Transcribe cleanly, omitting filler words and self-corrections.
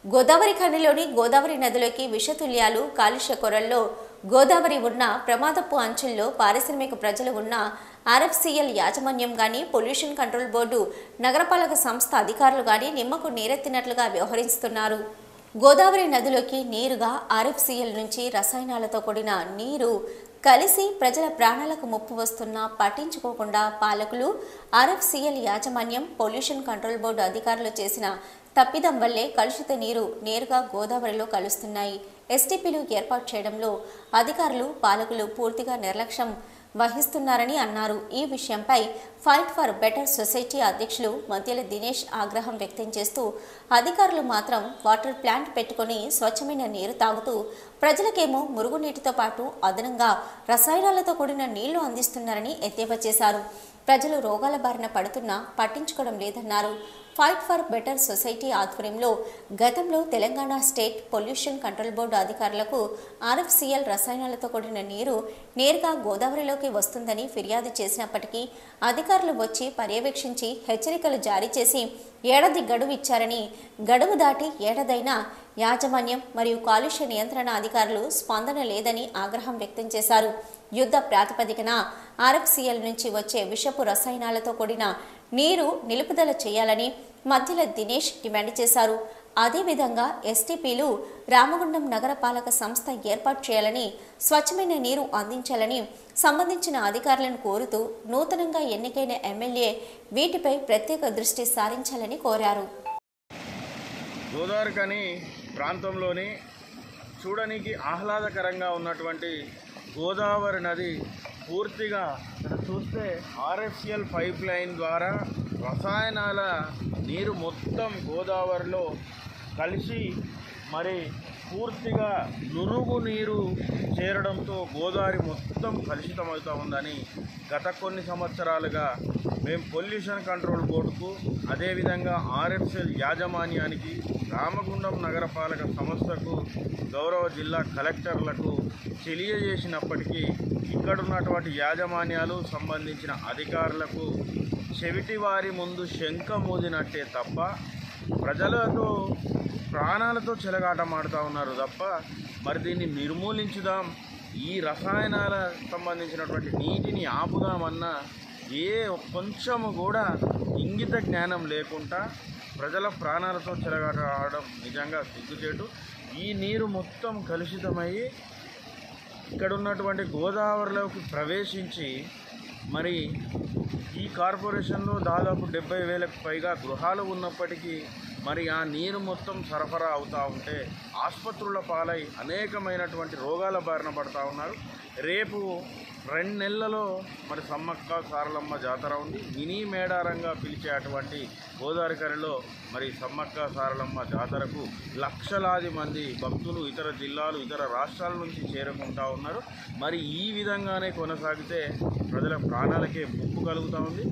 గోదావరి ఖనిలోని గోదావరి నదిలోకి విషతుల్యాలు కాలుష్య కొరల్లో గోదావరి ఉన్న ప్రమాదపు అంచుల్లో పారిశ్రామిక ప్రజలు ఉన్న ఆర్ఎఫ్సిఎల్ యాజమాన్యం గాని పొల్యూషన్ కంట్రోల్ బోర్డు నగరపాలక సంస్థ అధికారులు గాని నిమ్మకు నీరెత్తినట్లుగా వ్యవహరిస్తున్నారు. గోదావరి నదిలోకి నేరుగా ఆర్ఎఫ్సిఎల్ నుంచి రసాయనాలతో కూడిన నీరు కలిసి ప్రజల ప్రాణాలకు ముప్పు వస్తున్నా పట్టించుకోకుండా పాలకులు, ఆర్ఎఫ్సిఎల్ యాజమాన్యం, పొల్యూషన్ కంట్రోల్ బోర్డు అధికారులు చేసిన తప్పిదం వల్లే కలుషిత నీరు నేరుగా గోదావరిలో కలుస్తున్నాయి. ఎస్టీపీలు ఏర్పాటు చేయడంలో అధికారులు, పాలకులు పూర్తిగా నిర్లక్ష్యం వహిస్తున్నారని అన్నారు. ఈ విషయంపై ఫైట్ ఫర్ బెటర్ సొసైటీ అధ్యక్షులు మధ్యల దినేష్ ఆగ్రహం వ్యక్తం చేస్తూ, అధికారులు మాత్రం వాటర్ ప్లాంట్ పెట్టుకుని స్వచ్ఛమైన నీరు తాగుతూ ప్రజలకేమో మురుగునీటితో పాటు అదనంగా రసాయనాలతో కూడిన నీళ్లు అందిస్తున్నారని ఎద్దేవా చేశారు. ప్రజలు రోగాల బారిన పడుతున్నా పట్టించుకోవడం లేదన్నారు. ఫైట్ ఫర్ బెటర్ సొసైటీ ఆధ్వర్యంలో గతంలో Telangana state pollution control board అధికారులకు ఆర్ఎఫ్సిఎల్ రసాయనాలతో కూడిన నీరు నేరుగా గోదావరిలోకి వస్తుందని ఫిర్యాదు చేసినప్పటికీ అధికారులు వచ్చి పర్యవేక్షించి హెచ్చరికలు జారీ చేసి ఏడాది గడువు ఇచ్చారని, గడువు దాటి ఏడాదైనా యాజమాన్యం మరియు కాలుష్య నియంత్రణ అధికారులు స్పందన లేదని ఆగ్రహం వ్యక్తం చేశారు. యుద్ధ ప్రాతిపదికన ఆర్ఎఫ్సిఎల్ నుంచి వచ్చే విషపు రసాయనాలతో కూడిన నీరు నిలుపుదల చేయాలని మధ్యల దినేష్ డిమాండ్ చేశారు. అదేవిధంగా ఎస్టీపీలు రామగుండం నగరపాలక సంస్థ ఏర్పాటు చేయాలని, స్వచ్ఛమైన నీరు అందించాలని సంబంధించిన అధికారులను కోరుతూ నూతనంగా ఎన్నికైన ఎమ్మెల్యే వీటిపై ప్రత్యేక దృష్టి సారించాలని కోరారు. గోదావరి ఖని ప్రాంతంలోని చూడడానికి ఆహ్లాదకరంగా ఉన్నటువంటి గోదావరి నది పూర్తిగా చూస్తే ఆర్ఎఫ్సిఎల్ పైప్ లైన్ ద్వారా రసాయనాల నీరు మొత్తం గోదావరిలో కలిసి మరి పూర్తిగా నురుగు నీరు చేరడంతో గోదావరి మొత్తం కలుషితమవుతూ ఉందని గత కొన్ని సంవత్సరాలుగా మేము పొల్యూషన్ కంట్రోల్ బోర్డుకు, అదేవిధంగా ఆర్ఎఫ్సిఎల్ యాజమాన్యానికి, రామగుండం నగరపాలక సంస్థకు, గౌరవ జిల్లా కలెక్టర్లకు తెలియజేసినప్పటికీ ఇక్కడున్నటువంటి యాజమాన్యాలు సంబంధించిన అధికారులకు చెవిటి వారి ముందు శంఖ మోదినట్టే తప్ప ప్రజలతో ప్రాణాలతో చెలగాటమాడుతూ ఉన్నారు తప్ప మరి దీన్ని నిర్మూలించుదాం, ఈ రసాయనాల సంబంధించినటువంటి నీటిని ఆపుదామన్నా కొంచెము కూడా ఇంగిత జ్ఞానం లేకుండా ప్రజల ప్రాణాలతో చెలగాట ఆడడం నిజంగా సిగ్గుచేటు. ఈ నీరు మొత్తం కలుషితమయ్యి ఇక్కడ ఉన్నటువంటి గోదావరిలోకి ప్రవేశించి మరి ఈ కార్పొరేషన్లో దాదాపు 70,000కు పైగా గృహాలు ఉన్నప్పటికీ మరి ఆ నీరు మొత్తం సరఫరా అవుతూ ఉంటే ఆసుపత్రుల పాలై అనేకమైనటువంటి రోగాల బారిన పడుతూ ఉన్నారు. రేపు 2 నెలలలో మరి సమ్మక్క సారలమ్మ జాతర ఉంది. మినీ మేడారంగా పిలిచే అటువంటి గోదావరి ఖనిలో మరి సమ్మక్క సారలమ్మ జాతరకు లక్షలాది మంది భక్తులు ఇతర జిల్లాలు, ఇతర రాష్ట్రాల నుంచి చేరుకుంటూ ఉన్నారు. మరి ఈ విధంగానే కొనసాగితే ప్రజల ప్రాణాలకే ముప్పు కలుగుతూ ఉంది.